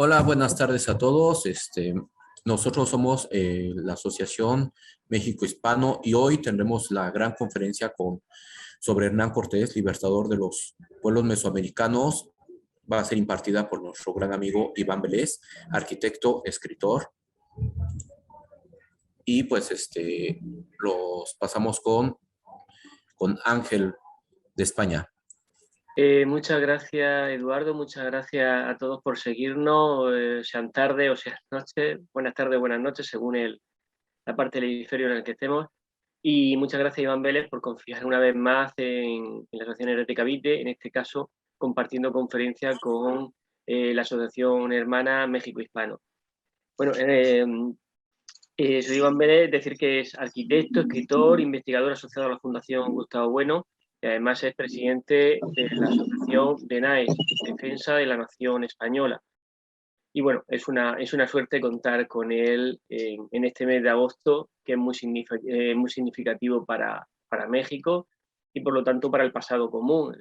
Hola, buenas tardes a todos. Nosotros somos la Asociación México Hispano y hoy tendremos la gran conferencia sobre Hernán Cortés, libertador de los pueblos mesoamericanos. Va a ser impartida por nuestro gran amigo Iván Vélez, arquitecto, escritor. Y pues los pasamos con Ángel de España. Muchas gracias, Eduardo. Muchas gracias a todos por seguirnos, sean tarde o sean noche. Buenas tardes, buenas noches, según la parte del hemisferio en el que estemos. Y muchas gracias, Iván Vélez, por confiar una vez más en la Asociación Herética Vite, en este caso compartiendo conferencia con la Asociación Hermana México Hispano. Bueno, soy Iván Vélez, decir que es arquitecto, escritor, investigador asociado a la Fundación Gustavo Bueno, y además es presidente de la Asociación DENAES, Defensa de la Nación Española. Y bueno, es una suerte contar con él en este mes de agosto, que es muy significativo para México y por lo tanto para el pasado común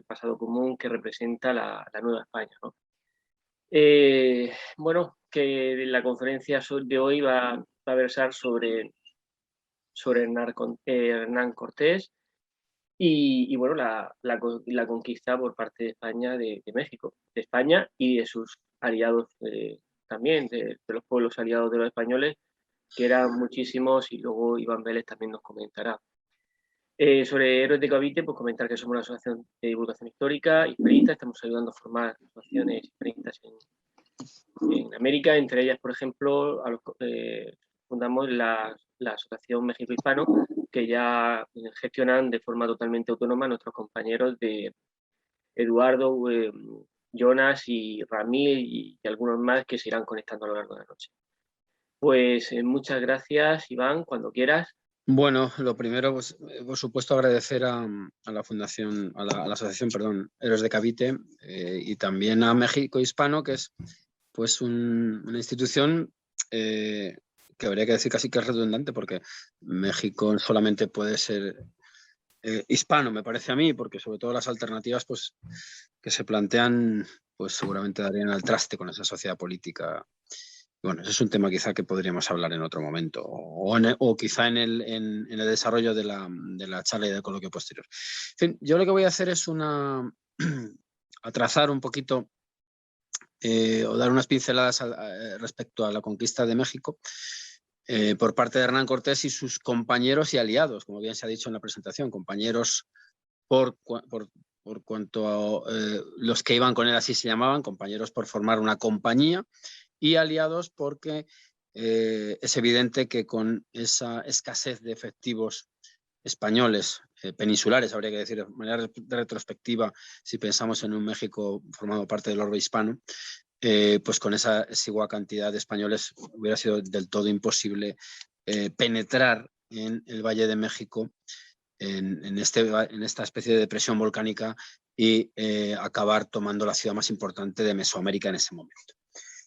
que representa la Nueva España, ¿no? Bueno, que la conferencia de hoy va a versar sobre Hernán Cortés y bueno, la conquista por parte de España de México, de España y de sus aliados también, de los pueblos aliados de los españoles, que eran muchísimos, y luego Iván Vélez también nos comentará. Sobre Héroes de Cavite, pues comentar que somos una asociación de divulgación histórica y periodistas, estamos ayudando a formar asociaciones periodistas en América, entre ellas, por ejemplo, fundamos la Asociación México Hispano, que ya gestionan de forma totalmente autónoma nuestros compañeros de Eduardo, Jonas y Ramil y algunos más que se irán conectando a lo largo de la noche. Pues muchas gracias, Iván, cuando quieras. Bueno, lo primero, pues, por supuesto, agradecer a la Fundación, a la Asociación, perdón, Héroes de Cavite y también a México Hispano, que es pues una institución que habría que decir casi que es redundante, porque México solamente puede ser hispano, me parece a mí, porque sobre todo las alternativas pues, que se plantean pues seguramente darían al traste con esa sociedad política. Bueno, ese es un tema quizá que podríamos hablar en otro momento o quizá en el desarrollo de la charla y del coloquio posterior. En fin, yo lo que voy a hacer es a trazar un poquito o dar unas pinceladas respecto a la conquista de México por parte de Hernán Cortés y sus compañeros y aliados, como bien se ha dicho en la presentación, compañeros por cuanto a los que iban con él, así se llamaban, compañeros por formar una compañía, y aliados porque es evidente que con esa escasez de efectivos españoles, peninsulares, habría que decir de manera retrospectiva, si pensamos en un México formado parte del orbe hispano, pues con esa exigua cantidad de españoles hubiera sido del todo imposible penetrar en el Valle de México en esta especie de depresión volcánica y acabar tomando la ciudad más importante de Mesoamérica en ese momento.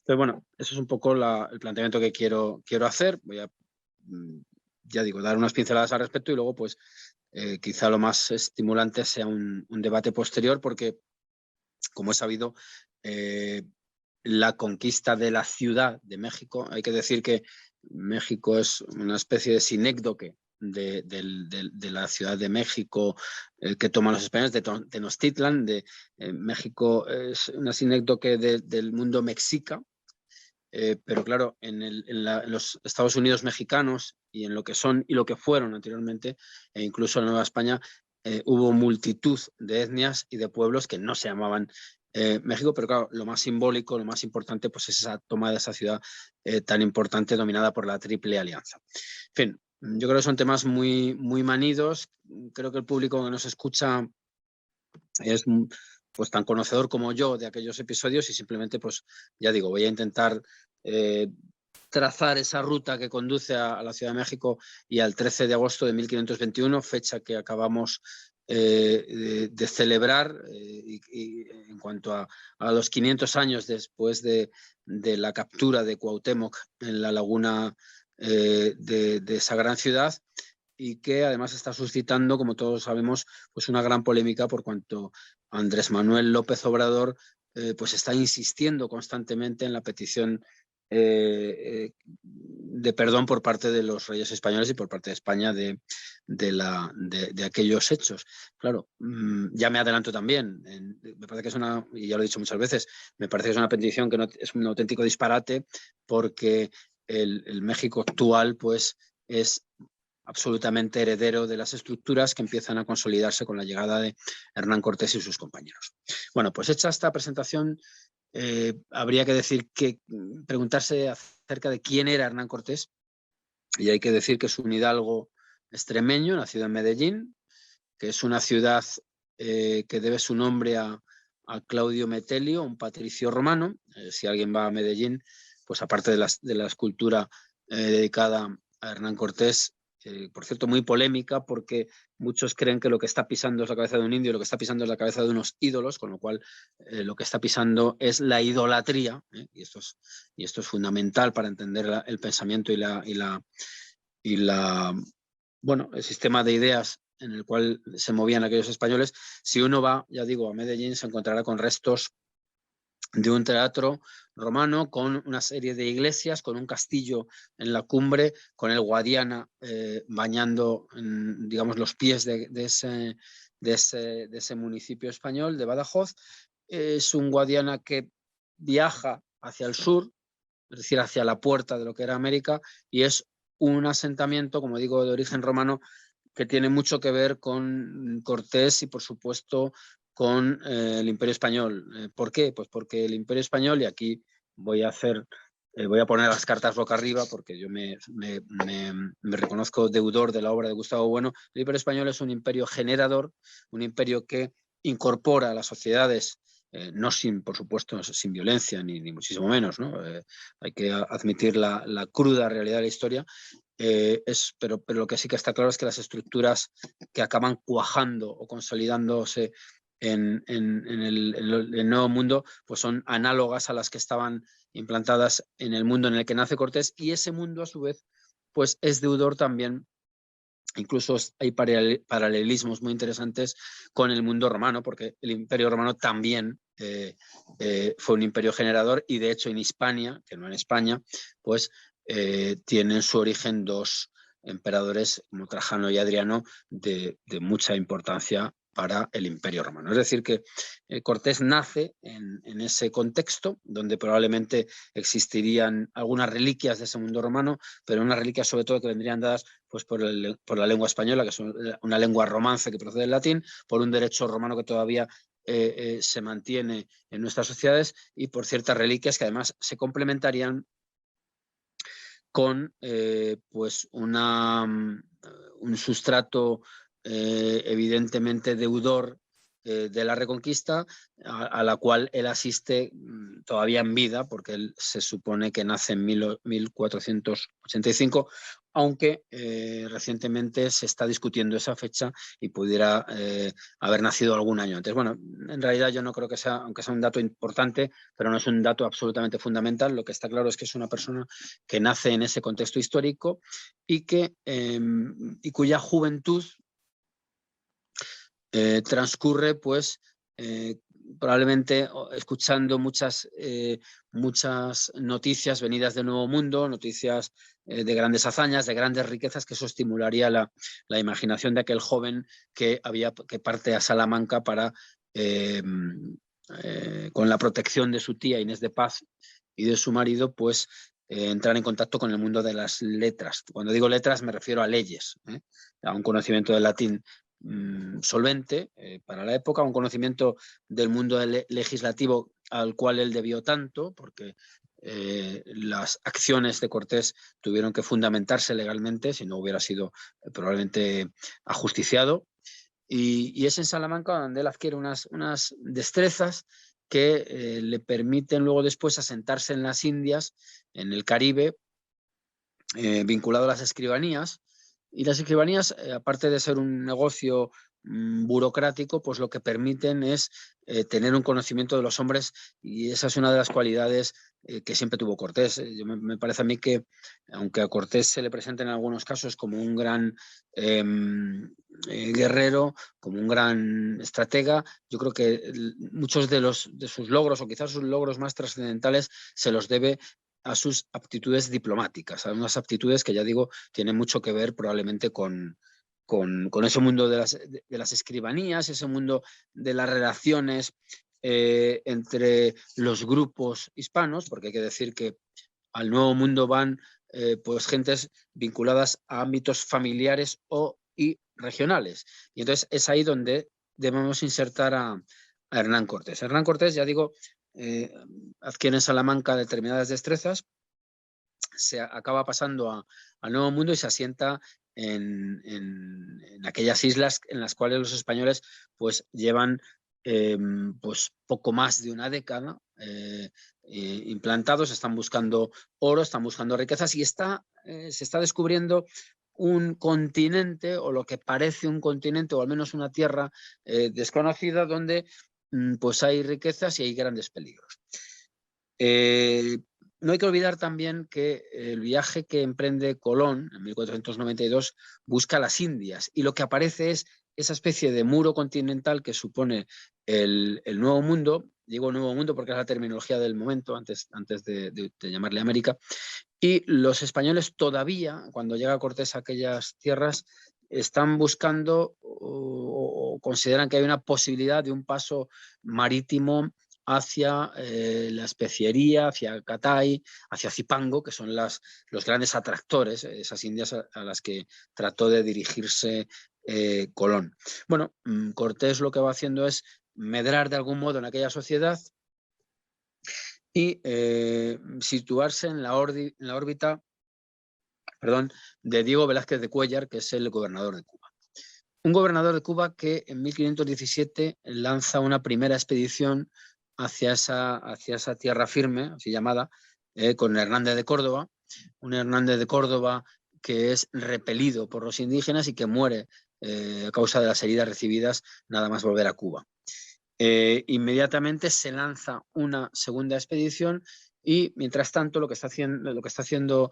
Entonces, bueno, eso es un poco el planteamiento que quiero hacer. Voy a, ya digo, dar unas pinceladas al respecto y luego, pues, quizá lo más estimulante sea un debate posterior, porque, como he sabido, la conquista de la Ciudad de México, hay que decir que México es una especie de sinécdoque de la Ciudad de México que toman los españoles, de Tenochtitlan. México es una sinécdoque del mundo mexica, pero claro, en los Estados Unidos mexicanos y en lo que son y lo que fueron anteriormente, e incluso en Nueva España, hubo multitud de etnias y de pueblos que no se llamaban México, pero claro, lo más simbólico, lo más importante, pues es esa toma de esa ciudad tan importante dominada por la Triple Alianza. En fin, yo creo que son temas muy, muy manidos. Creo que el público que nos escucha es pues tan conocedor como yo de aquellos episodios y simplemente, pues ya digo, voy a intentar trazar esa ruta que conduce a la Ciudad de México y al 13 de agosto de 1521, fecha que acabamos de celebrar y en cuanto a los 500 años después de la captura de Cuauhtémoc en la laguna de esa gran ciudad, y que además está suscitando, como todos sabemos, pues una gran polémica por cuanto Andrés Manuel López Obrador pues está insistiendo constantemente en la petición de perdón por parte de los reyes españoles y por parte de España de aquellos hechos. Claro, ya me adelanto también, me parece que es una, y ya lo he dicho muchas veces, me parece que es una petición que no, es un auténtico disparate, porque el México actual pues es absolutamente heredero de las estructuras que empiezan a consolidarse con la llegada de Hernán Cortés y sus compañeros. Bueno, pues hecha esta presentación, habría que preguntarse acerca de quién era Hernán Cortés, y hay que decir que es un hidalgo extremeño, nacido en Medellín, que es una ciudad que debe su nombre a Claudio Metelio, un patricio romano. Si alguien va a Medellín, pues aparte de la escultura dedicada a Hernán Cortés, por cierto, muy polémica, porque muchos creen que lo que está pisando es la cabeza de un indio y lo que está pisando es la cabeza de unos ídolos, con lo cual lo que está pisando es la idolatría, y esto es fundamental para entender el pensamiento bueno, el sistema de ideas en el cual se movían aquellos españoles. Si uno va, ya digo, a Medellín, se encontrará con restos de un teatro romano, con una serie de iglesias, con un castillo en la cumbre, con el Guadiana bañando, digamos, los pies de ese municipio español, de Badajoz. Es un Guadiana que viaja hacia el sur, es decir, hacia la puerta de lo que era América, y es un asentamiento, como digo, de origen romano, que tiene mucho que ver con Cortés y, por supuesto, con el Imperio Español. ¿Por qué? Pues porque el Imperio Español, y aquí voy a poner las cartas boca arriba, porque yo me reconozco deudor de la obra de Gustavo Bueno. El Imperio Español es un imperio generador, un imperio que incorpora a las sociedades, no sin, por supuesto, sin violencia, ni muchísimo menos, ¿no? Hay que admitir la cruda realidad de la historia, pero lo que sí que está claro es que las estructuras que acaban cuajando o consolidándose en el nuevo mundo, pues son análogas a las que estaban implantadas en el mundo en el que nace Cortés, y ese mundo a su vez pues es deudor también. Incluso hay paralelismos muy interesantes con el mundo romano, porque el Imperio Romano también fue un imperio generador, y de hecho en Hispania, que no en España, pues tienen su origen dos emperadores como Trajano y Adriano de mucha importancia para el Imperio Romano. Es decir, que Cortés nace en ese contexto donde probablemente existirían algunas reliquias de ese mundo romano, pero unas reliquias sobre todo que vendrían dadas pues por la lengua española, que es una lengua romance que procede del latín, por un derecho romano que todavía se mantiene en nuestras sociedades, y por ciertas reliquias que además se complementarían con pues un sustrato evidentemente deudor de la Reconquista, a la cual él asiste todavía en vida, porque él se supone que nace en 1485, aunque recientemente se está discutiendo esa fecha y pudiera haber nacido algún año antes. Bueno, en realidad yo no creo que sea, aunque sea un dato importante, pero no es un dato absolutamente fundamental. Lo que está claro es que es una persona que nace en ese contexto histórico y cuya juventud transcurre pues probablemente escuchando muchas noticias venidas del Nuevo Mundo, noticias de grandes hazañas, de grandes riquezas, que eso estimularía la imaginación de aquel joven que parte a Salamanca para, con la protección de su tía Inés de Paz y de su marido, pues entrar en contacto con el mundo de las letras. Cuando digo letras me refiero a leyes, a un conocimiento del latín solvente para la época, un conocimiento del mundo legislativo al cual él debió tanto, porque las acciones de Cortés tuvieron que fundamentarse legalmente, si no hubiera sido probablemente ajusticiado. Y es en Salamanca donde él adquiere unas destrezas que le permiten luego después asentarse en las Indias, en el Caribe, vinculado a las escribanías. Y las escribanías, aparte de ser un negocio burocrático, pues lo que permiten es tener un conocimiento de los hombres, y esa es una de las cualidades que siempre tuvo Cortés. Me parece a mí que, aunque a Cortés se le presenta en algunos casos como un gran guerrero, como un gran estratega, yo creo que muchos de sus logros, o quizás sus logros más trascendentales, se los debe a sus aptitudes diplomáticas, a unas aptitudes que, ya digo, tienen mucho que ver probablemente con ese mundo de las escribanías, ese mundo de las relaciones entre los grupos hispanos, porque hay que decir que al Nuevo Mundo van pues gentes vinculadas a ámbitos familiares y regionales. Y entonces es ahí donde debemos insertar a Hernán Cortés. Hernán Cortés, ya digo, adquiere en Salamanca determinadas destrezas, se acaba pasando al Nuevo Mundo y se asienta en aquellas islas en las cuales los españoles pues llevan pues poco más de una década implantados, están buscando oro, están buscando riquezas, y se está descubriendo un continente, o lo que parece un continente, o al menos una tierra desconocida, donde pues hay riquezas y hay grandes peligros. No hay que olvidar también que el viaje que emprende Colón en 1492 busca las Indias, y lo que aparece es esa especie de muro continental que supone el Nuevo Mundo. Digo Nuevo Mundo porque es la terminología del momento, antes de llamarle América. Y los españoles todavía, cuando llega Cortés a aquellas tierras, están buscando o consideran que hay una posibilidad de un paso marítimo hacia la especiería, hacia Catay, hacia Zipango, que son los grandes atractores, esas Indias a las que trató de dirigirse Colón. Bueno, Cortés lo que va haciendo es medrar de algún modo en aquella sociedad y situarse en la órbita de Diego Velázquez de Cuéllar, que es el gobernador de Cuba. Un gobernador de Cuba que en 1517 lanza una primera expedición hacia esa tierra firme, así llamada, con Hernández de Córdoba, un Hernández de Córdoba que es repelido por los indígenas y que muere a causa de las heridas recibidas nada más volver a Cuba. Inmediatamente se lanza una segunda expedición, y mientras tanto lo que está haciendo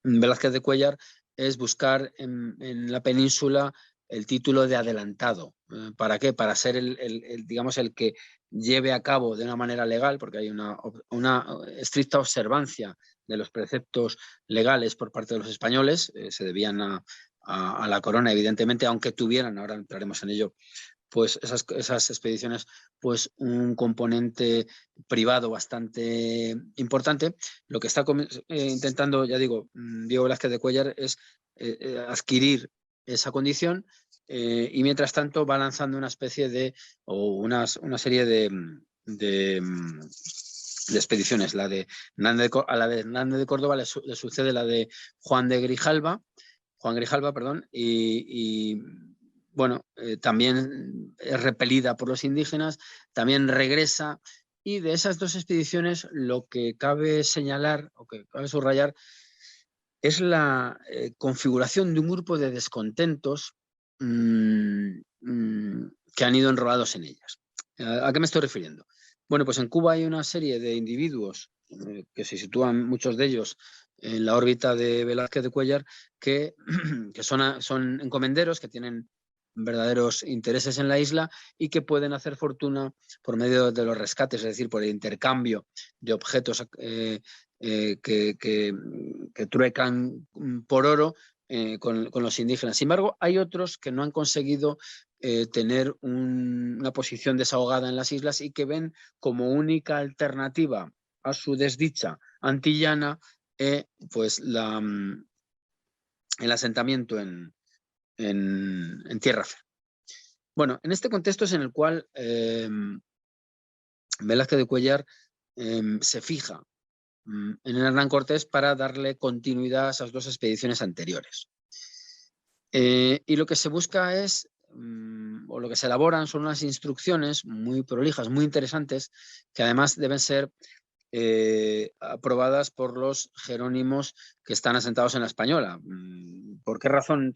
Velázquez de Cuéllar es buscar en la península el título de adelantado. ¿Para qué? Para ser digamos, el que lleve a cabo de una manera legal, porque hay una estricta observancia de los preceptos legales por parte de los españoles, se debían a la corona, evidentemente, aunque tuvieran, ahora entraremos en ello, pues esas expediciones, pues un componente privado bastante importante. Lo que está intentando, ya digo, Diego Velázquez de Cuéllar es adquirir esa condición, y mientras tanto va lanzando una especie una serie de expediciones. A la de Hernández de Córdoba le sucede la de Juan Grijalva, y bueno, también es repelida por los indígenas, también regresa, y de esas dos expediciones lo que cabe señalar o que cabe subrayar es la configuración de un grupo de descontentos que han ido enrolados en ellas. ¿A qué me estoy refiriendo? Bueno, pues en Cuba hay una serie de individuos que se sitúan, muchos de ellos, en la órbita de Velázquez de Cuéllar, que son encomenderos, que tienen verdaderos intereses en la isla y que pueden hacer fortuna por medio de los rescates, es decir, por el intercambio de objetos que truecan por oro con los indígenas. Sin embargo, hay otros que no han conseguido tener una posición desahogada en las islas y que ven como única alternativa a su desdicha antillana pues el asentamiento en tierra firme. Bueno, en este contexto es en el cual Velázquez de Cuéllar se fija en Hernán Cortés para darle continuidad a esas dos expediciones anteriores. Y lo que se busca es, o lo que se elaboran, son unas instrucciones muy prolijas, muy interesantes, que además deben ser aprobadas por los jerónimos que están asentados en la Española. ¿Por qué razón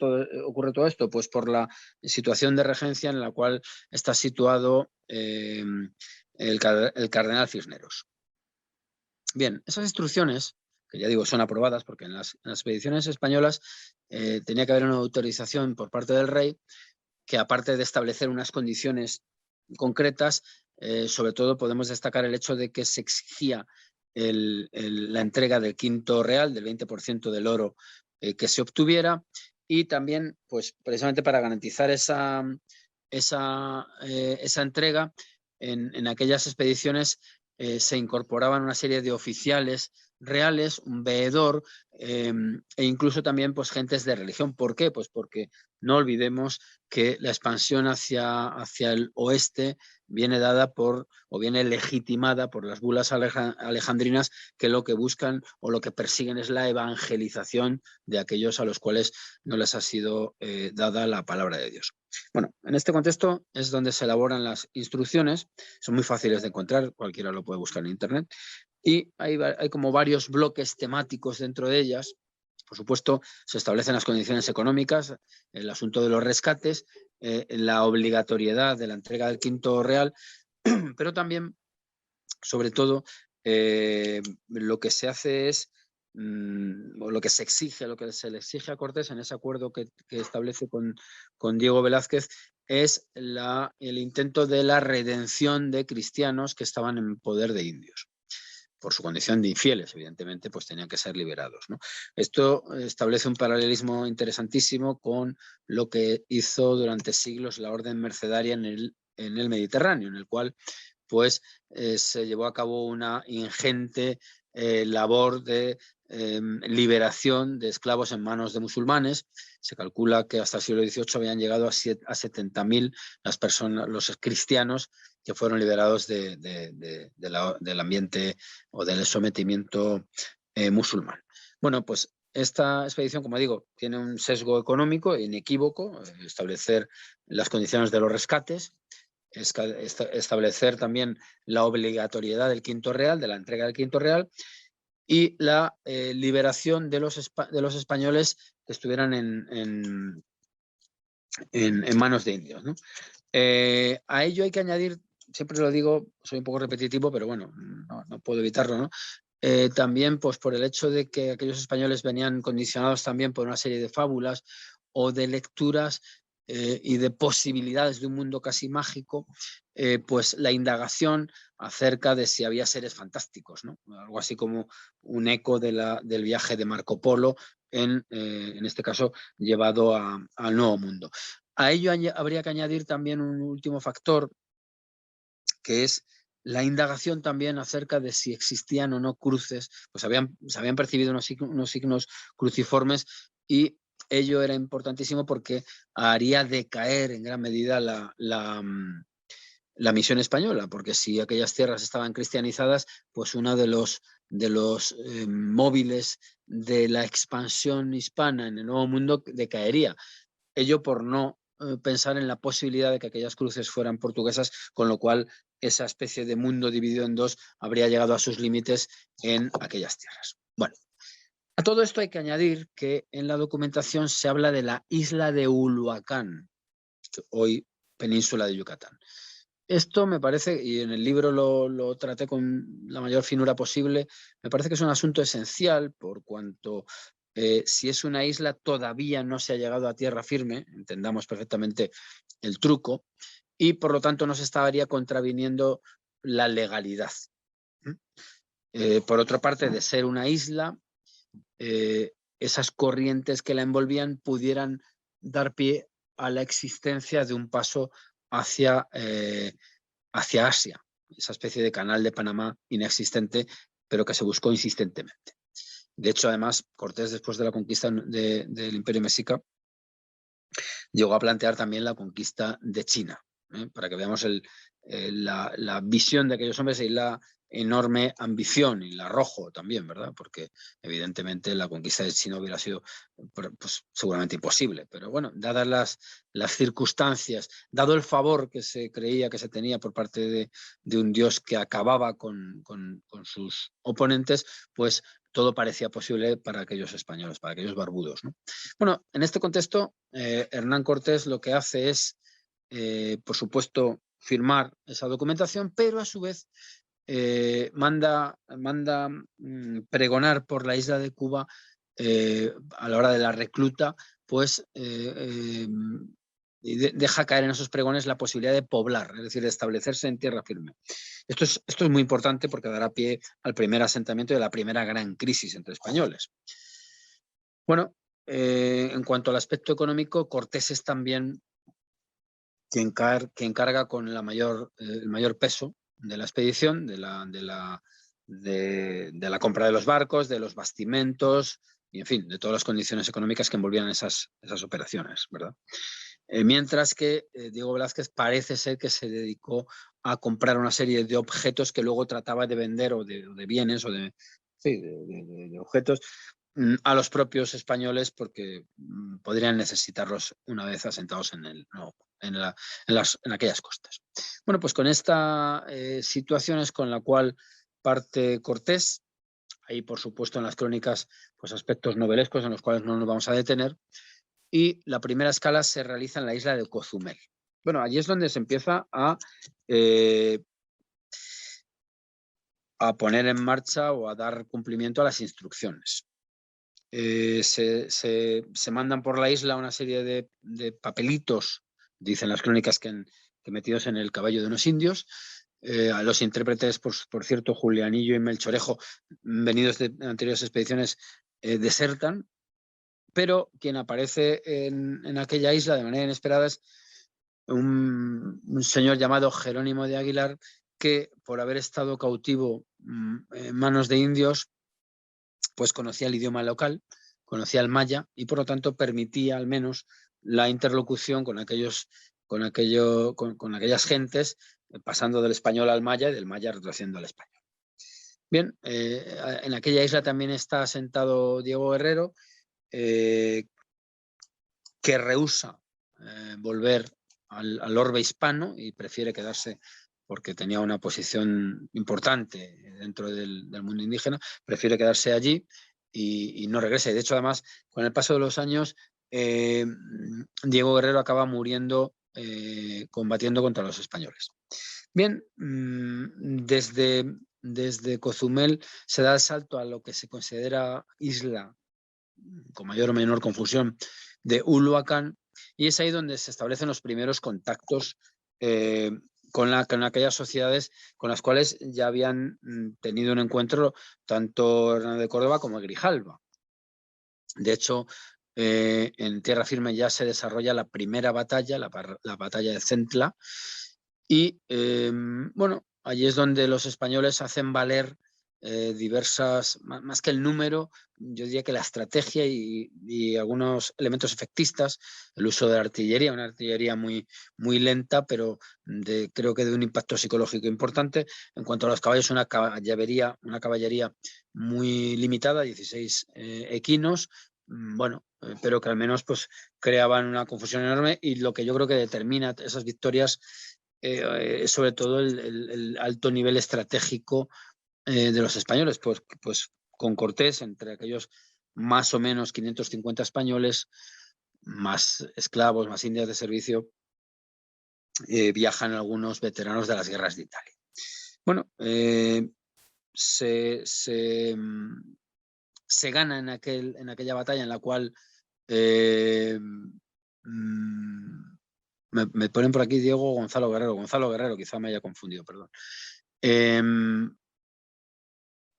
ocurre todo esto? Pues por la situación de regencia en la cual está situado el cardenal Cisneros. Bien, esas instrucciones, que ya digo son aprobadas porque en las expediciones españolas tenía que haber una autorización por parte del rey que, aparte de establecer unas condiciones concretas, sobre todo podemos destacar el hecho de que se exigía la entrega del quinto real, del 20% del oro que se obtuviera, y también, pues precisamente para garantizar esa entrega, en aquellas expediciones se incorporaban una serie de oficiales reales, un veedor e incluso también pues gentes de religión. ¿Por qué? Pues porque no olvidemos que la expansión hacia el oeste viene dada o viene legitimada por las bulas alejandrinas, que lo que buscan o lo que persiguen es la evangelización de aquellos a los cuales no les ha sido dada la palabra de Dios. Bueno, en este contexto es donde se elaboran las instrucciones, son muy fáciles de encontrar, cualquiera lo puede buscar en internet, y hay como varios bloques temáticos dentro de ellas. Por supuesto, se establecen las condiciones económicas, el asunto de los rescates, la obligatoriedad de la entrega del quinto real, pero también, sobre todo, lo que se hace es, o lo que se exige, lo que se le exige a Cortés en ese acuerdo que establece con Diego Velázquez, es el intento de la redención de cristianos que estaban en poder de indios. Por su condición de infieles, evidentemente, pues tenían que ser liberados, ¿no? Esto establece un paralelismo interesantísimo con lo que hizo durante siglos la orden mercedaria en el Mediterráneo, en el cual pues se llevó a cabo una ingente labor de liberación de esclavos en manos de musulmanes. Se calcula que hasta el siglo XVIII habían llegado a 70.000 las personas, los cristianos que fueron liberados del ambiente o del sometimiento musulmán. Bueno, pues esta expedición, como digo, tiene un sesgo económico inequívoco, establecer las condiciones de los rescates, establecer también la obligatoriedad del quinto real, de la entrega del quinto real, y la liberación de los españoles que estuvieran en manos de indios, ¿no? A ello hay que añadir, siempre lo digo, soy un poco repetitivo, pero bueno, no puedo evitarlo, ¿no? También pues por el hecho de que aquellos españoles venían condicionados también por una serie de fábulas o de lecturas y de posibilidades de un mundo casi mágico, pues la indagación acerca de si había seres fantásticos, ¿no? Algo así como un eco del viaje de Marco Polo, en este caso llevado al Nuevo Mundo. A ello habría que añadir también un último factor, que es la indagación también acerca de si existían o no cruces, pues se habían percibido unos signos cruciformes, y ello era importantísimo porque haría decaer en gran medida la misión española, porque si aquellas tierras estaban cristianizadas, pues uno de los móviles de la expansión hispana en el Nuevo Mundo decaería. Ello por no pensar en la posibilidad de que aquellas cruces fueran portuguesas, con lo cual esa especie de mundo dividido en dos habría llegado a sus límites en aquellas tierras. Bueno, a todo esto hay que añadir que en la documentación se habla de la isla de Uluacán, hoy península de Yucatán. Esto me parece, y en el libro lo traté con la mayor finura posible, me parece que es un asunto esencial, por cuanto si es una isla todavía no se ha llegado a tierra firme, entendamos perfectamente el truco, y por lo tanto no se estaría contraviniendo la legalidad. Por otra parte, de ser una isla, esas corrientes que la envolvían pudieran dar pie a la existencia de un paso hacia Asia, esa especie de canal de Panamá inexistente, pero que se buscó insistentemente. De hecho, además, Cortés, después de la conquista del Imperio Mexica, llegó a plantear también la conquista de China, para que veamos la visión de aquellos hombres y la enorme ambición, y el arrojo también, ¿verdad? Porque evidentemente la conquista de China hubiera sido pues, seguramente imposible, pero bueno, dadas las circunstancias, dado el favor que se creía que se tenía por parte de un dios que acababa con sus oponentes, pues todo parecía posible para aquellos españoles, para aquellos barbudos, ¿no? Bueno, en este contexto, Hernán Cortés lo que hace es, por supuesto, firmar esa documentación, pero a su vez manda pregonar por la isla de Cuba a la hora de la recluta, pues deja caer en esos pregones la posibilidad de poblar, es decir, de establecerse en tierra firme. Esto es muy importante porque dará pie al primer asentamiento de la primera gran crisis entre españoles. Bueno, en cuanto al aspecto económico, Cortés es también quien carga con el mayor peso de la expedición, de la compra de los barcos, de los bastimentos, y en fin, de todas las condiciones económicas que envolvían esas operaciones, ¿verdad? Mientras que Diego Velázquez parece ser que se dedicó a comprar una serie de objetos que luego trataba de vender, o de bienes, o de objetos, a los propios españoles, porque podrían necesitarlos una vez asentados en aquellas costas. Bueno, pues con esta situación es con la cual parte Cortés. Hay, por supuesto, en las crónicas pues aspectos novelescos en los cuales no nos vamos a detener. Y la primera escala se realiza en la isla de Cozumel. Bueno, allí es donde se empieza a poner en marcha o a dar cumplimiento a las instrucciones. Se mandan por la isla una serie de papelitos, dicen las crónicas, que metidos en el caballo de unos indios. A los intérpretes, por cierto, Julianillo y Melchorejo, venidos de anteriores expediciones, desertan, pero quien aparece en aquella isla de manera inesperada es un señor llamado Jerónimo de Aguilar, que por haber estado cautivo en manos de indios, pues conocía el idioma local, conocía el maya, y por lo tanto permitía al menos la interlocución con aquellas gentes, pasando del español al maya y del maya retrocediendo al español. Bien, en aquella isla también está asentado Diego Guerrero, que rehúsa volver al orbe hispano y prefiere quedarse, porque tenía una posición importante dentro del mundo indígena, prefiere quedarse allí y no regresa. Y de hecho, además, con el paso de los años, Diego Guerrero acaba muriendo combatiendo contra los españoles. Bien, desde Cozumel se da el salto a lo que se considera isla, con mayor o menor confusión, de Uluacán, y es ahí donde se establecen los primeros contactos con aquellas sociedades con las cuales ya habían tenido un encuentro tanto Hernando de Córdoba como Grijalva. De hecho, en tierra firme ya se desarrolla la primera batalla, la batalla de Centla, y bueno, allí es donde los españoles hacen valer diversas, más que el número, yo diría que la estrategia y algunos elementos efectistas, el uso de la artillería, una artillería muy, muy lenta, pero creo que de un impacto psicológico importante. En cuanto a los caballos, una caballería muy limitada, 16 equinos, bueno, pero que al menos pues creaban una confusión enorme, y lo que yo creo que determina esas victorias sobre todo el alto nivel estratégico de los españoles, pues con Cortés, entre aquellos más o menos 550 españoles, más esclavos, más indias de servicio, viajan algunos veteranos de las guerras de Italia. Bueno, se gana en aquella batalla en la cual me ponen por aquí Gonzalo Guerrero, quizá me haya confundido, perdón.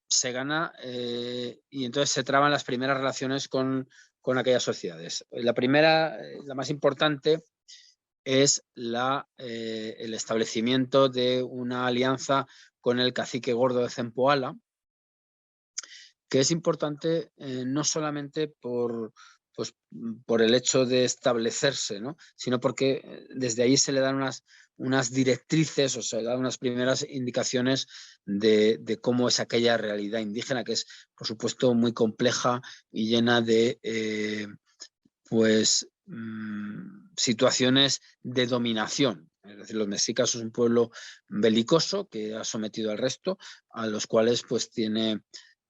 Se gana y entonces se traban las primeras relaciones con aquellas sociedades. La primera, la más importante, es el establecimiento de una alianza con el cacique gordo de Zempoala, que es importante no solamente por el hecho de establecerse, ¿no?, sino porque desde ahí se le dan unas directrices, o se le dan unas primeras indicaciones de cómo es aquella realidad indígena, que es, por supuesto, muy compleja y llena de situaciones de dominación. Es decir, los mexicas son un pueblo belicoso que ha sometido al resto, a los cuales pues tiene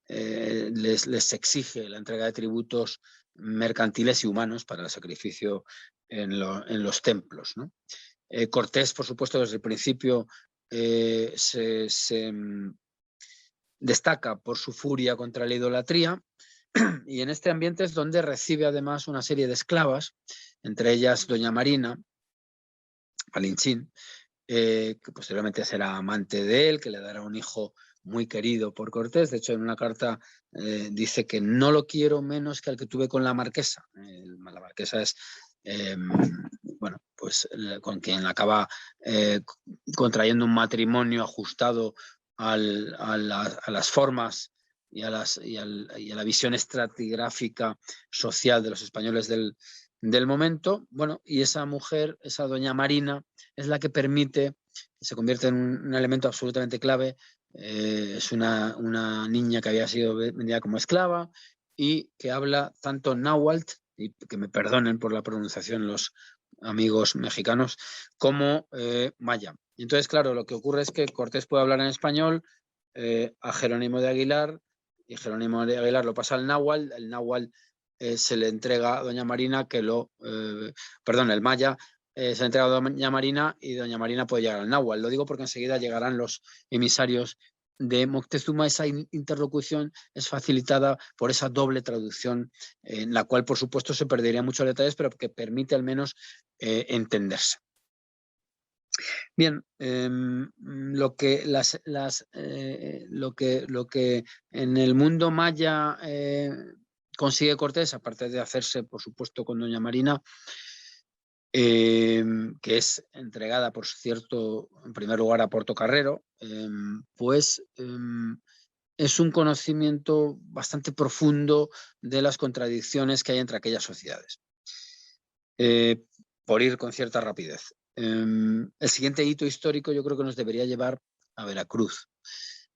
les exige la entrega de tributos mercantiles y humanos para el sacrificio en los templos, ¿no? Cortés, por supuesto, desde el principio se destaca por su furia contra la idolatría, y en este ambiente es donde recibe además una serie de esclavas, entre ellas doña Marina Palinchín, que posteriormente será amante de él, que le dará un hijo muy querido por Cortés. De hecho, en una carta dice que no lo quiero menos que al que tuve con la marquesa. La marquesa es, bueno, pues con quien acaba contrayendo un matrimonio ajustado a las formas y a la visión estratigráfica social de los españoles del momento. Bueno, y esa mujer, esa doña Marina, es la que permite, se convierte en un elemento absolutamente clave. Es una niña que había sido vendida como esclava y que habla tanto náhuatl, y que me perdonen por la pronunciación los amigos mexicanos, como maya. Y entonces, claro, lo que ocurre es que Cortés puede hablar en español a Jerónimo de Aguilar, y Jerónimo de Aguilar lo pasa al náhuatl. El náhuatl se le entrega a doña Marina, el maya se le entrega a doña Marina, y doña Marina puede llegar al náhuatl. Lo digo porque enseguida llegarán los emisarios de Moctezuma. Esa interlocución es facilitada por esa doble traducción, en la cual, por supuesto, se perderían muchos detalles, pero que permite al menos entenderse. Bien, lo que en el mundo maya consigue Cortés, aparte de hacerse, por supuesto, con doña Marina, que es entregada, por cierto, en primer lugar a Portocarrero, es un conocimiento bastante profundo de las contradicciones que hay entre aquellas sociedades. Por ir con cierta rapidez. El siguiente hito histórico yo creo que nos debería llevar a Veracruz.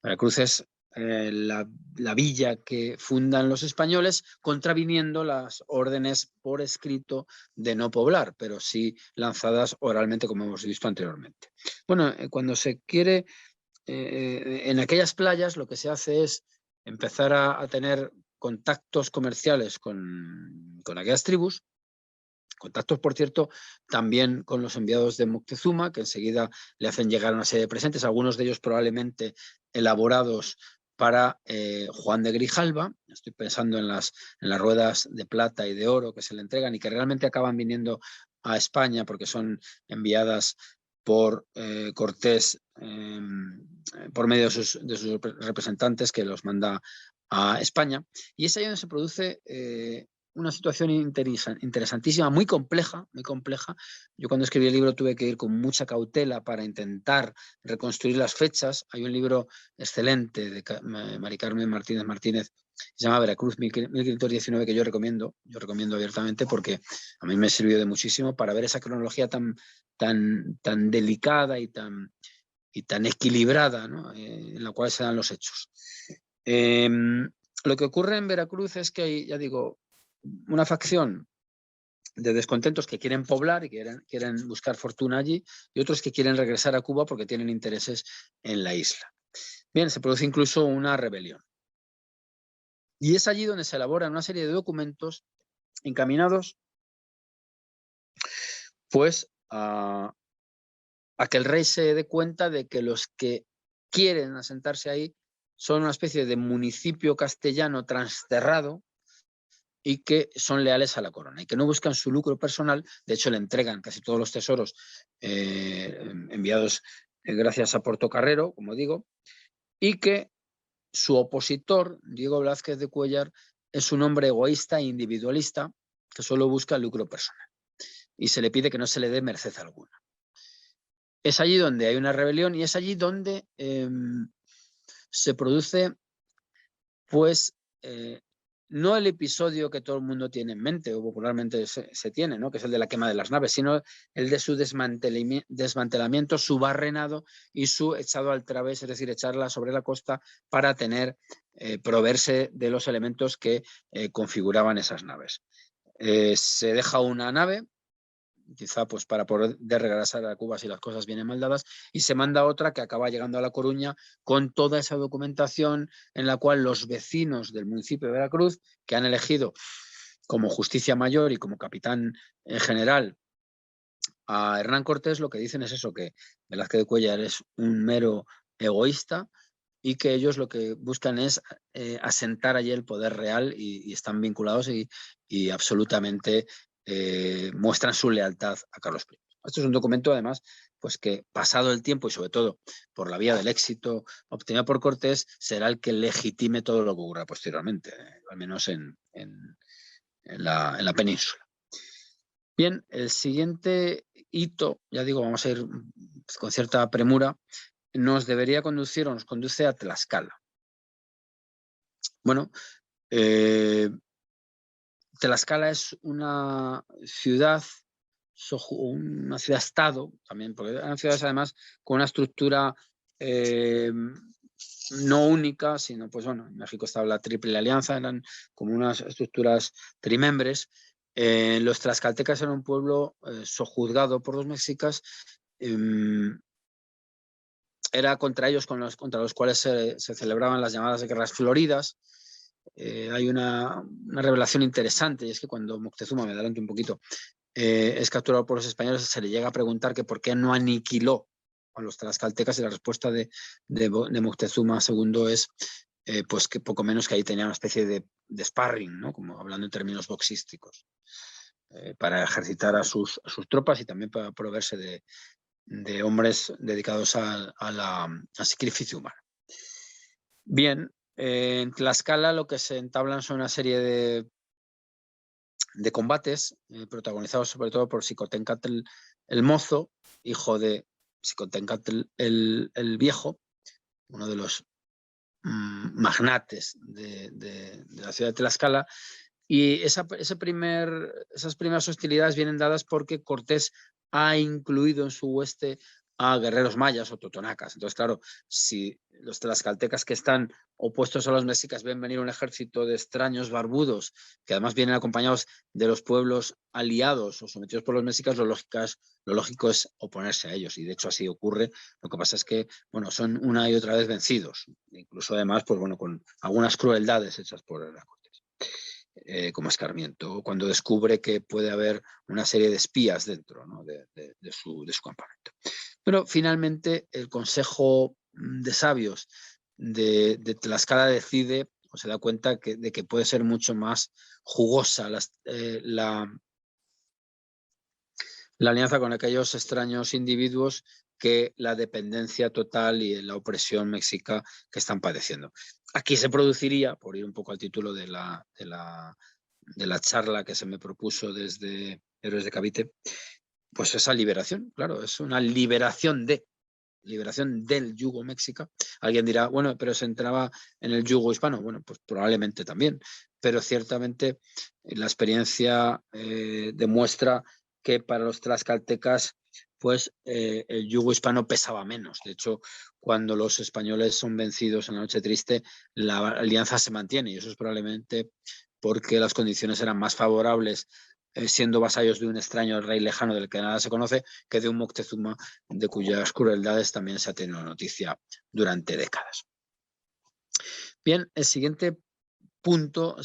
Veracruz es la villa que fundan los españoles, contraviniendo las órdenes por escrito de no poblar, pero sí lanzadas oralmente, como hemos visto anteriormente. Bueno, cuando se quiere, en aquellas playas lo que se hace es empezar a tener contactos comerciales con aquellas tribus. Contactos, por cierto, también con los enviados de Moctezuma, que enseguida le hacen llegar una serie de presentes, algunos de ellos probablemente elaborados para Juan de Grijalva. Estoy pensando en las ruedas de plata y de oro que se le entregan y que realmente acaban viniendo a España porque son enviadas por Cortés por medio de sus representantes, que los manda a España. Y es ahí donde se produce una situación interesantísima, muy compleja, muy compleja. Yo cuando escribí el libro tuve que ir con mucha cautela para intentar reconstruir las fechas. Hay un libro excelente de Mari Carmen Martínez, se llama Veracruz 1519, que yo recomiendo abiertamente, porque a mí me sirvió de muchísimo para ver esa cronología tan delicada y tan equilibrada, ¿no? En la cual se dan los hechos. Lo que ocurre en Veracruz es que hay, ya digo, una facción de descontentos que quieren poblar y quieren buscar fortuna allí, y otros que quieren regresar a Cuba porque tienen intereses en la isla. Bien, se produce incluso una rebelión. Y es allí donde se elaboran una serie de documentos encaminados pues a que el rey se dé cuenta de que los que quieren asentarse ahí son una especie de municipio castellano transterrado y que son leales a la corona y que no buscan su lucro personal. De hecho, le entregan casi todos los tesoros enviados gracias a Portocarrero, como digo, y que su opositor, Diego Blázquez de Cuéllar, es un hombre egoísta e individualista que solo busca el lucro personal y se le pide que no se le dé merced alguna. Es allí donde hay una rebelión y es allí donde se produce, pues, no el episodio que todo el mundo tiene en mente o popularmente se tiene, ¿no? Que es el de la quema de las naves, sino el de su desmantelamiento, su barrenado y su echado al través, es decir, echarla sobre la costa para proveerse de los elementos que configuraban esas naves. Se deja una nave quizá pues para poder regresar a Cuba si las cosas vienen mal dadas, y se manda otra que acaba llegando a La Coruña con toda esa documentación en la cual los vecinos del municipio de Veracruz, que han elegido como justicia mayor y como capitán general a Hernán Cortés, lo que dicen es eso, que Velázquez de Cuéllar es un mero egoísta y que ellos lo que buscan es asentar allí el poder real y están vinculados y absolutamente muestran su lealtad a Carlos I. Esto es un documento, además, pues que pasado el tiempo y sobre todo por la vía del éxito obtenido por Cortés, será el que legitime todo lo que ocurra posteriormente, al menos en la península. Bien, el siguiente hito, ya digo, vamos a ir con cierta premura, nos debería conducir o nos conduce a Tlaxcala. Bueno, Tlaxcala es una ciudad-estado también, porque eran ciudades además con una estructura no única, sino pues bueno, en México estaba la Triple Alianza, eran como unas estructuras trimembres. Los tlaxcaltecas eran un pueblo sojuzgado por los mexicas. Era contra ellos contra los cuales se celebraban las llamadas guerras floridas. Hay una revelación interesante, y es que cuando Moctezuma, me adelanto un poquito, es capturado por los españoles, se le llega a preguntar que por qué no aniquiló a los tlaxcaltecas, y la respuesta de Moctezuma II es pues que poco menos que ahí tenía una especie de sparring, ¿no? Como hablando en términos boxísticos, para ejercitar a sus tropas y también para proveerse de hombres dedicados al sacrificio humano. Bien, en Tlaxcala lo que se entablan son una serie de combates protagonizados sobre todo por Xicoténcatl el Mozo, hijo de Xicoténcatl el Viejo, uno de los magnates de la ciudad de Tlaxcala. Y esas primeras hostilidades vienen dadas porque Cortés ha incluido en su hueste a guerreros mayas o totonacas. Entonces, claro, si los tlaxcaltecas que están opuestos a los mexicas ven venir un ejército de extraños barbudos, que además vienen acompañados de los pueblos aliados o sometidos por los mexicas, lo lógico es oponerse a ellos. Y de hecho así ocurre. Lo que pasa es que, bueno, son una y otra vez vencidos. Incluso además, pues bueno, con algunas crueldades hechas por la Cortés. Como Escarmiento, cuando descubre que puede haber una serie de espías dentro, ¿no? de su campamento. Pero finalmente el Consejo de Sabios de Tlaxcala decide o se da cuenta de que puede ser mucho más jugosa la alianza con aquellos extraños individuos que la dependencia total y la opresión mexica que están padeciendo. Aquí se produciría, por ir un poco al título de la charla que se me propuso desde Héroes de Cavite, pues esa liberación, claro, es una liberación del yugo mexica. Alguien dirá, bueno, pero se entraba en el yugo hispano. Bueno, pues probablemente también, pero ciertamente la experiencia demuestra que para los tlaxcaltecas pues el yugo hispano pesaba menos. De hecho, cuando los españoles son vencidos en la Noche Triste, la alianza se mantiene, y eso es probablemente porque las condiciones eran más favorables siendo vasallos de un extraño rey lejano del que nada se conoce, que de un Moctezuma de cuyas crueldades también se ha tenido noticia durante décadas. Bien, el siguiente punto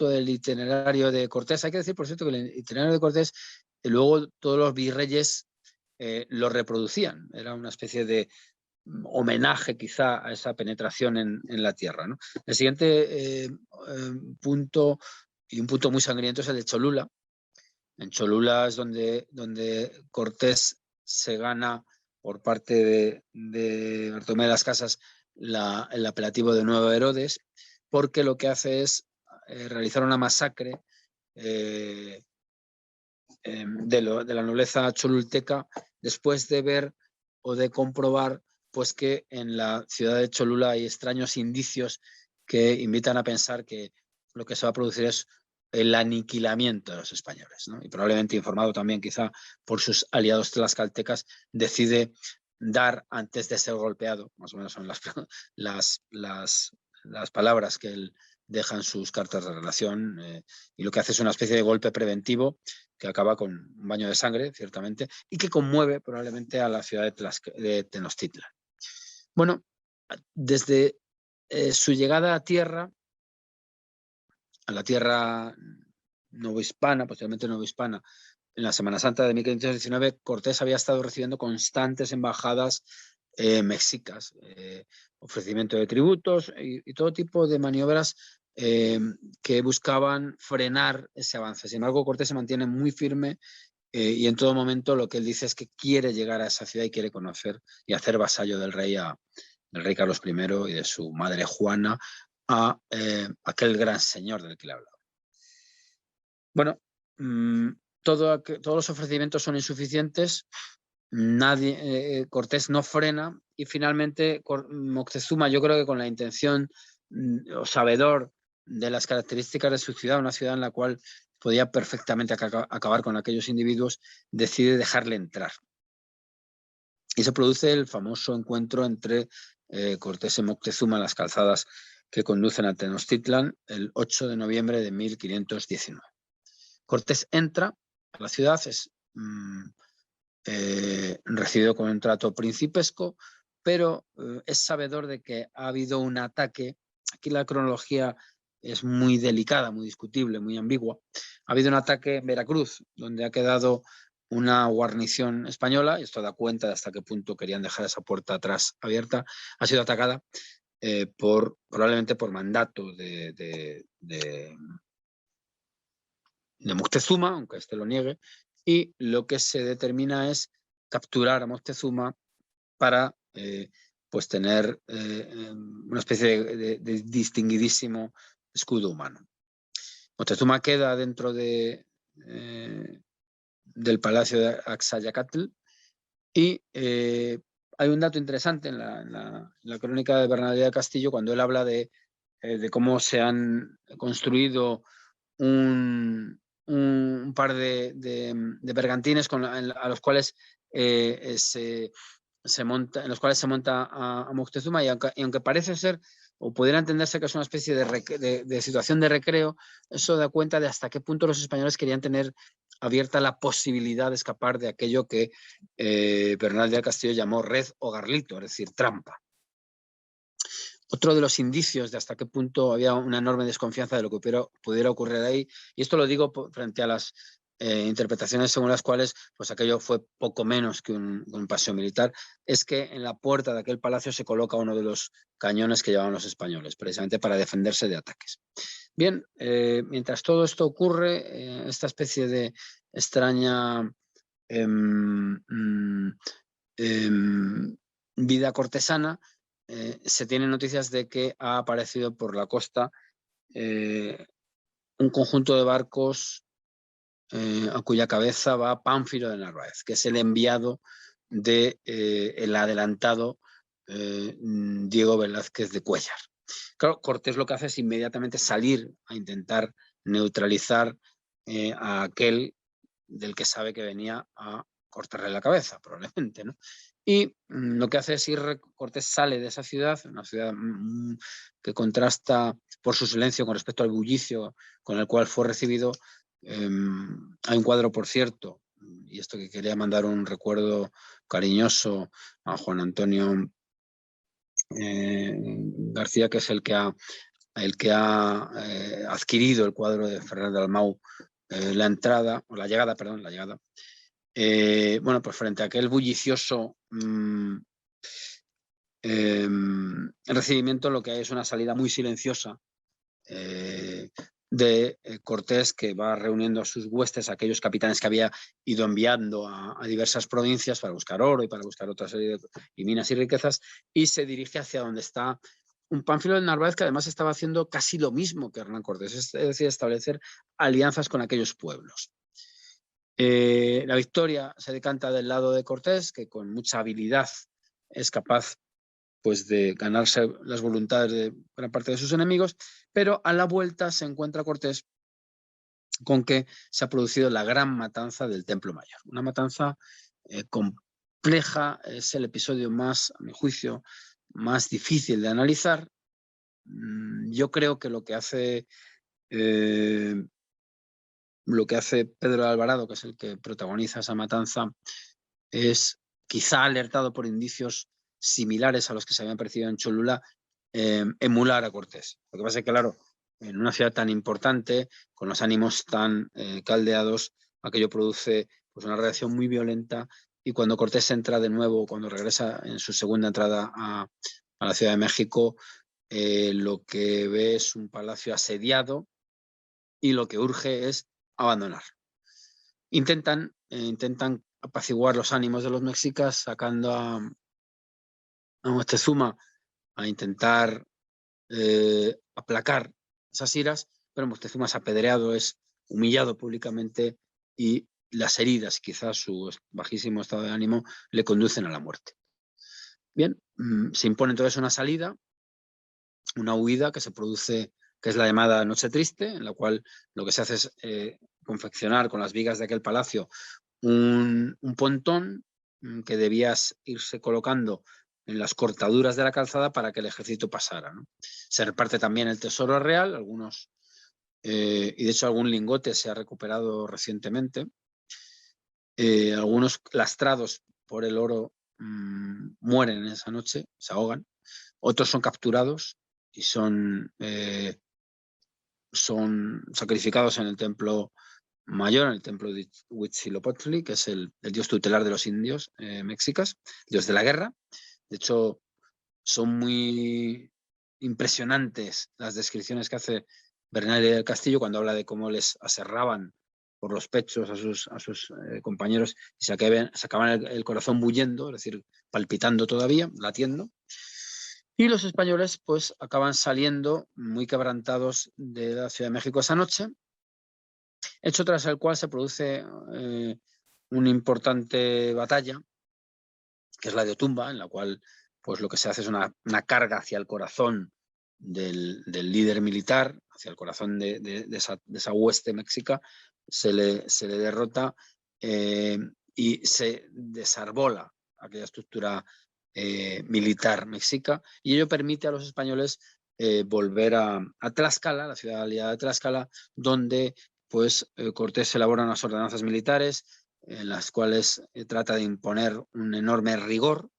del itinerario de Cortés, hay que decir, por cierto, que el itinerario de Cortés, luego todos los virreyes lo reproducían, era una especie de homenaje quizá a esa penetración en la tierra, ¿no? El siguiente punto, y un punto muy sangriento, es el de Cholula. En Cholula es donde Cortés se gana por parte de Bartolomé de las Casas el apelativo de Nuevo Herodes, porque lo que hace es realizar una masacre de la nobleza cholulteca después de ver o de comprobar pues que en la ciudad de Cholula hay extraños indicios que invitan a pensar que lo que se va a producir es el aniquilamiento de los españoles, ¿no? Y probablemente informado también quizá por sus aliados tlaxcaltecas, decide dar antes de ser golpeado, más o menos son las palabras que él dejan sus cartas de relación y lo que hace es una especie de golpe preventivo que acaba con un baño de sangre, ciertamente, y que conmueve probablemente a la ciudad de Tenochtitlan. Bueno, desde su llegada a la tierra novohispana, posteriormente novohispana, en la Semana Santa de 1519, Cortés había estado recibiendo constantes embajadas mexicas, ofrecimiento de tributos y todo tipo de maniobras que buscaban frenar ese avance. Sin embargo, Cortés se mantiene muy firme y en todo momento lo que él dice es que quiere llegar a esa ciudad y quiere conocer y hacer vasallo del rey Carlos I y de su madre Juana a aquel gran señor del que le hablaba. Bueno, todos los ofrecimientos son insuficientes, Cortés no frena y finalmente Moctezuma, yo creo que con la intención o sabedor de las características de su ciudad, una ciudad en la cual podía perfectamente acabar con aquellos individuos, decide dejarle entrar. Y se produce el famoso encuentro entre Cortés y Moctezuma en las calzadas que conducen a Tenochtitlan el 8 de noviembre de 1519. Cortés entra a la ciudad, es recibido con un trato principesco, pero es sabedor de que ha habido un ataque. Aquí la cronología es muy delicada, muy discutible, muy ambigua. Ha habido un ataque en Veracruz, donde ha quedado una guarnición española, y esto da cuenta de hasta qué punto querían dejar esa puerta atrás abierta. Ha sido atacada probablemente por mandato de Moctezuma, aunque este lo niegue, y lo que se determina es capturar a Moctezuma para pues tener una especie de distinguidísimo escudo humano. Moctezuma queda dentro del palacio de Axayacatl y hay un dato interesante en la crónica de Bernardino de Castillo cuando él habla de cómo se han construido un par de bergantines a los cuales se monta a Moctezuma y aunque parece ser o pudiera entenderse que es una especie de situación de recreo, eso da cuenta de hasta qué punto los españoles querían tener abierta la posibilidad de escapar de aquello que Bernal del Castillo llamó red o garlito, es decir, trampa. Otro de los indicios de hasta qué punto había una enorme desconfianza de lo que pudiera ocurrir ahí, y esto lo digo frente a las interpretaciones según las cuales pues aquello fue poco menos que un paseo militar, es que en la puerta de aquel palacio se coloca uno de los cañones que llevaban los españoles, precisamente para defenderse de ataques. Bien, mientras todo esto ocurre, esta especie de extraña vida cortesana, se tienen noticias de que ha aparecido por la costa un conjunto de barcos a cuya cabeza va Pánfilo de Narváez, que es el enviado del adelantado Diego Velázquez de Cuéllar. Claro, Cortés lo que hace es inmediatamente salir a intentar neutralizar a aquel del que sabe que venía a cortarle la cabeza, probablemente, ¿no? Y lo que hace es Cortés sale de esa ciudad, una ciudad que contrasta por su silencio con respecto al bullicio con el cual fue recibido. Hay un cuadro, por cierto, y esto que quería mandar un recuerdo cariñoso a Juan Antonio García, que es el que ha adquirido el cuadro de Ferrer Dalmau, la llegada. Bueno, pues frente a aquel bullicioso recibimiento, lo que hay es una salida muy silenciosa de Cortés, que va reuniendo a sus huestes, a aquellos capitanes que había ido enviando a diversas provincias para buscar oro y para buscar otra serie de minas y riquezas, y se dirige hacia donde está un Pánfilo de Narváez, que además estaba haciendo casi lo mismo que Hernán Cortés, es decir, establecer alianzas con aquellos pueblos. La victoria se decanta del lado de Cortés, que con mucha habilidad es capaz pues, de ganarse las voluntades de gran parte de sus enemigos, pero a la vuelta se encuentra Cortés con que se ha producido la gran matanza del Templo Mayor. Una matanza compleja, es el episodio más, a mi juicio, más difícil de analizar, Yo creo que lo que hace Pedro de Alvarado, que es el que protagoniza esa matanza, es, quizá alertado por indicios similares a los que se habían percibido en Cholula, emular a Cortés. Lo que pasa es que, claro, en una ciudad tan importante, con los ánimos tan caldeados, aquello produce pues, una reacción muy violenta, y cuando Cortés entra de nuevo, cuando regresa en su segunda entrada a la Ciudad de México, lo que ve es un palacio asediado y lo que urge es abandonar. Intentan apaciguar los ánimos de los mexicas sacando a Moctezuma a intentar aplacar esas iras, pero Moctezuma es apedreado, es humillado públicamente y las heridas, quizás su bajísimo estado de ánimo, le conducen a la muerte. Bien, se impone entonces una salida, una huida que se produce, que es la llamada Noche Triste, en la cual lo que se hace es confeccionar con las vigas de aquel palacio un pontón que debía irse colocando en las cortaduras de la calzada para que el ejército pasara, ¿no? Se reparte también el tesoro real, algunos, y de hecho algún lingote se ha recuperado recientemente. Algunos lastrados por el oro mueren en esa noche, se ahogan. Otros son capturados y son sacrificados en el templo mayor, en el templo de Huitzilopochtli, que es el dios tutelar de los indios mexicas, dios de la guerra. De hecho, son muy impresionantes las descripciones que hace Bernal del Castillo cuando habla de cómo les aserraban por los pechos a sus compañeros y sacaban el corazón bullendo, es decir, palpitando todavía, latiendo. Y los españoles pues acaban saliendo muy quebrantados de la Ciudad de México esa noche, hecho tras el cual se produce una importante batalla, que es la de Otumba, en la cual pues lo que se hace es una carga hacia el corazón del líder militar, hacia el corazón de esa hueste mexica, se le derrota y se desarbola aquella estructura militar mexica, y ello permite a los españoles volver a Tlaxcala, la ciudad aliada de Tlaxcala, donde pues Cortés elabora unas ordenanzas militares en las cuales trata de imponer un enorme rigor,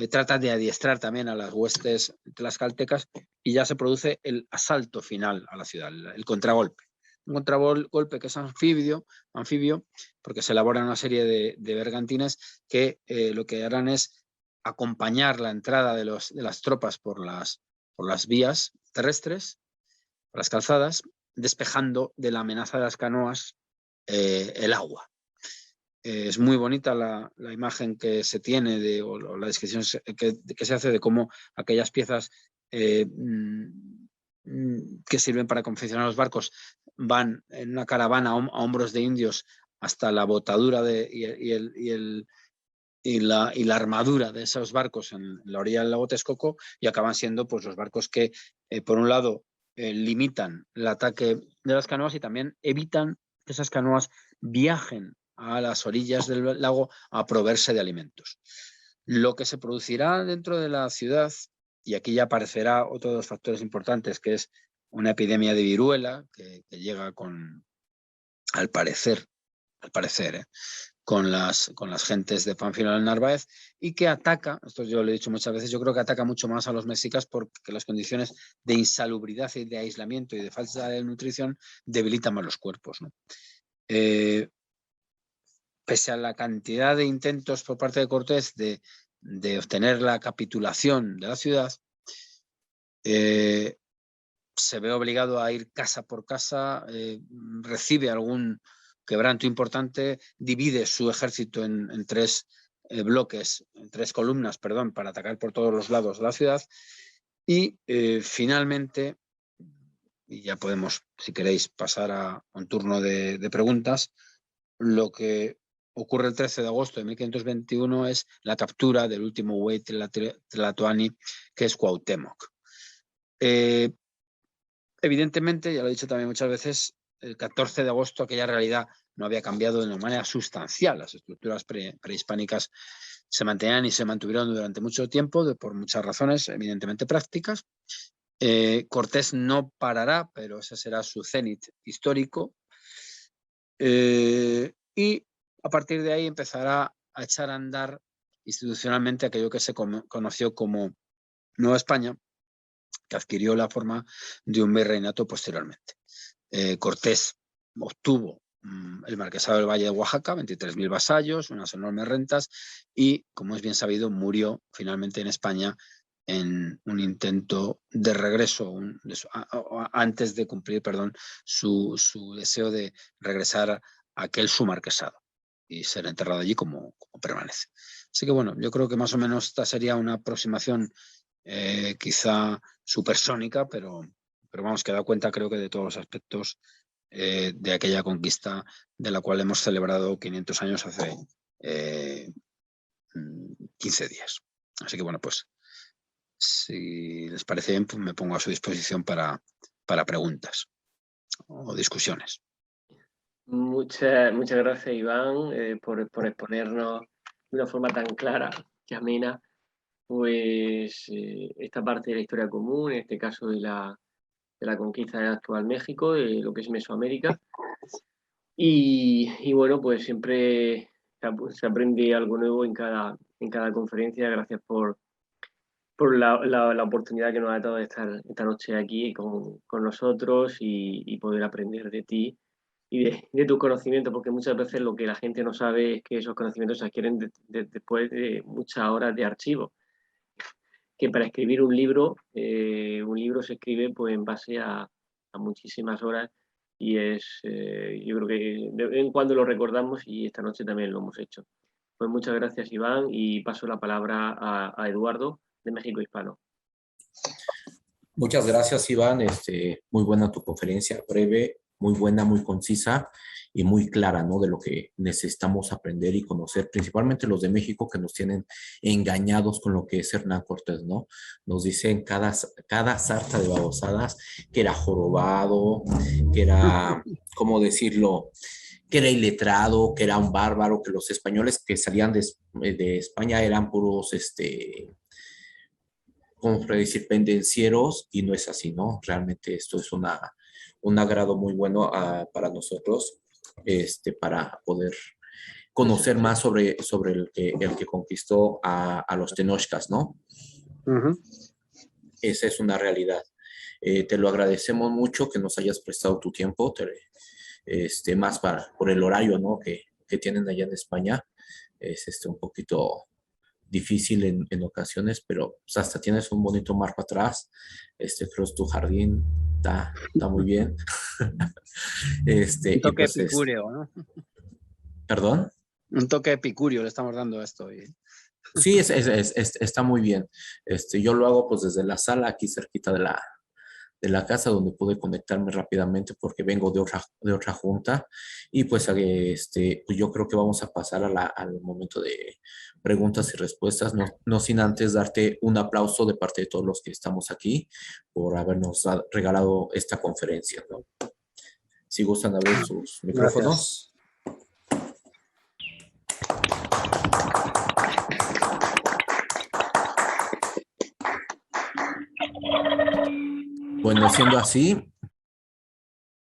trata de adiestrar también a las huestes tlaxcaltecas, y ya se produce el asalto final a la ciudad, el contragolpe. Un contragolpe que es anfibio, porque se elaboran una serie de bergantines que lo que harán es acompañar la entrada de las tropas por las vías terrestres, por las calzadas, despejando de la amenaza de las canoas el agua. Es muy bonita la imagen que se tiene o la descripción que se hace de cómo aquellas piezas que sirven para confeccionar los barcos van en una caravana a hombros de indios hasta la botadura y la armadura de esos barcos en la orilla del lago Texcoco, y acaban siendo pues, los barcos que, por un lado, limitan el ataque de las canoas y también evitan que esas canoas viajen a las orillas del lago a proveerse de alimentos. Lo que se producirá dentro de la ciudad, y aquí ya aparecerá otro de los factores importantes, que es una epidemia de viruela que llega al parecer, con las gentes de Pánfilo del Narváez, y que ataca, esto yo lo he dicho muchas veces, yo creo que ataca mucho más a los mexicas porque las condiciones de insalubridad y de aislamiento y de falta de nutrición debilitan más los cuerpos, ¿no? Pese a la cantidad de intentos por parte de Cortés de obtener la capitulación de la ciudad, se ve obligado a ir casa por casa, recibe algún quebranto importante, divide su ejército en tres bloques, en tres columnas, perdón, para atacar por todos los lados de la ciudad, y finalmente, y ya podemos, si queréis, pasar a un turno de preguntas, lo que ocurre el 13 de agosto de 1521 es la captura del último güey tlatoani, que es Cuauhtémoc. Evidentemente, ya lo he dicho también muchas veces, el 14 de agosto aquella realidad no había cambiado de una manera sustancial. Las estructuras prehispánicas se mantenían y se mantuvieron durante mucho tiempo por muchas razones, evidentemente prácticas, Cortés no parará, pero ese será su cenit histórico. Y a partir de ahí empezará a echar a andar institucionalmente aquello que se conoció como Nueva España, que adquirió la forma de un virreinato posteriormente. Cortés obtuvo el marquesado del Valle de Oaxaca, 23.000 vasallos, unas enormes rentas, y, como es bien sabido, murió finalmente en España en un intento de regreso, antes de cumplir, su deseo de regresar a aquel su marquesado y ser enterrado allí como permanece. Así que bueno, yo creo que más o menos esta sería una aproximación quizá supersónica, pero vamos, que da cuenta creo que de todos los aspectos de aquella conquista de la cual hemos celebrado 500 años hace 15 días. Así que bueno, pues si les parece bien, pues me pongo a su disposición para preguntas o discusiones. Muchas gracias, Iván, por exponernos de una forma tan clara que amena pues esta parte de la historia común, en este caso de la conquista del actual México, de lo que es Mesoamérica. Y bueno, pues siempre se aprende algo nuevo en cada conferencia. Gracias por la oportunidad que nos ha dado de estar esta noche aquí con nosotros y poder aprender de ti y de tu conocimiento, porque muchas veces lo que la gente no sabe es que esos conocimientos se adquieren después de muchas horas de archivo. Que para escribir un libro se escribe pues en base a muchísimas horas y yo creo que de vez en cuando lo recordamos y esta noche también lo hemos hecho. Pues muchas gracias, Iván, y paso la palabra a Eduardo de México Hispano. Muchas gracias, Iván. Muy buena tu conferencia, breve, muy buena, muy concisa y muy clara, ¿no? De lo que necesitamos aprender y conocer, principalmente los de México que nos tienen engañados con lo que es Hernán Cortés, ¿no? Nos dicen cada sarta de babosadas que era jorobado, que era, ¿cómo decirlo? Que era iletrado, que era un bárbaro, que los españoles que salían de España eran puros, como decir, pendencieros, y no es así, ¿no? Realmente esto es un agrado muy bueno para nosotros, para poder conocer más sobre el que conquistó a los tenochcas, ¿no? Uh-huh. Esa es una realidad. Te lo agradecemos mucho que nos hayas prestado tu tiempo, más por el horario, ¿no? que tienen allá en España. Es un poquito difícil en ocasiones, pero pues, hasta tienes un bonito marco atrás. Creo que tu jardín está muy bien. Un toque pues, epicúreo, ¿no? ¿Perdón? Un toque epicúreo le estamos dando a esto. Sí, está muy bien. Yo lo hago pues desde la sala aquí cerquita de la casa, donde pude conectarme rápidamente porque vengo de otra junta, y pues, pues yo creo que vamos a pasar al momento de preguntas y respuestas, no sin antes darte un aplauso de parte de todos los que estamos aquí por habernos regalado esta conferencia, ¿no? Si gustan abrir sus micrófonos. Gracias. Bueno, siendo así,